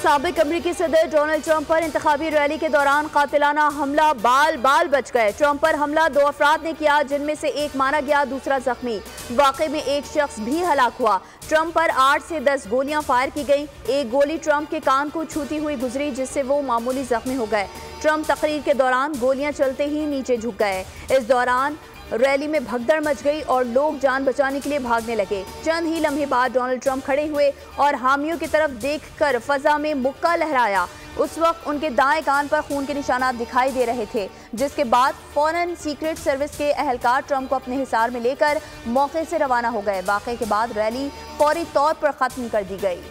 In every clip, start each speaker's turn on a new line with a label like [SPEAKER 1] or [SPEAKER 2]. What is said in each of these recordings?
[SPEAKER 1] साबिक अमरीकी सदर डोनाल्ड ट्रंप पर इंतखाबी रैली के दौरान कातिलाना हमला, बाल बाल बच गए। ट्रंप पर हमला 2 अफराद ने किया, जिनमें से एक मारा गया, दूसरा जख्मी। वाकई में एक शख्स भी हलाक हुआ। ट्रंप पर 8 से 10 गोलियां फायर की गईं। एक गोली ट्रंप के कान को छूती हुई गुजरी, जिससे वो मामूली जख्मी हो गए। ट्रंप तकरीर के दौरान गोलियां चलते ही नीचे झुक गए। इस दौरान रैली में भगदड़ मच गई और लोग जान बचाने के लिए भागने लगे। चंद ही लम्हे बाद डोनाल्ड ट्रंप खड़े हुए और हामियों की तरफ देखकर फजा में मुक्का लहराया। उस वक्त उनके दाएं कान पर खून के निशानात दिखाई दे रहे थे, जिसके बाद फौरन सीक्रेट सर्विस के एहलकार ट्रंप को अपने हिसार में लेकर मौके से रवाना हो गए। वाक़े के बाद रैली फौरी तौर पर खत्म कर दी गई।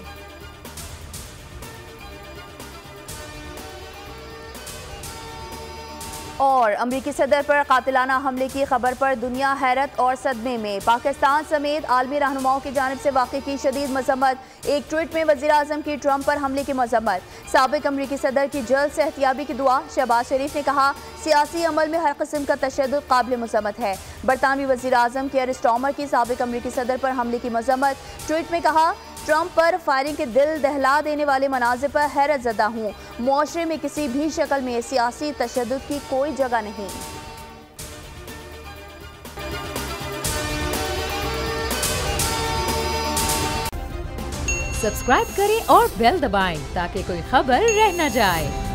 [SPEAKER 1] और अमरीकी सदर पर कातिलाना हमले की खबर पर दुनिया हैरत और सदमे में। पाकिस्तान समेत आलमी रहनुमाओं की जानिब से वाक़े की शदीद मजम्मत। एक ट्वीट में वज़ीर आज़म की ट्रंप पर हमले की मजम्मत। साबिक अमरीकी सदर की जल्द सेहतियाबी की दुआ। शहबाज शरीफ ने कहा, सियासी अमल में हर किस्म का तशद्दुद काबिल मजम्मत है। बरतानवी वज़ीर आज़म केयर स्टार्मर की साबिक अमरीकी सदर पर हमले की मजम्मत। ट्वीट में कहा, ट्रंप पर फायरिंग के दिल दहला देने वाले मनाज़िर पर हैरत ज़दा हूँ। मुआशरे में किसी भी शक्ल में सियासी तशद्दुद की कोई जगह नहीं।
[SPEAKER 2] सब्सक्राइब करें और बेल दबाएं ताकि कोई खबर रह न जाए।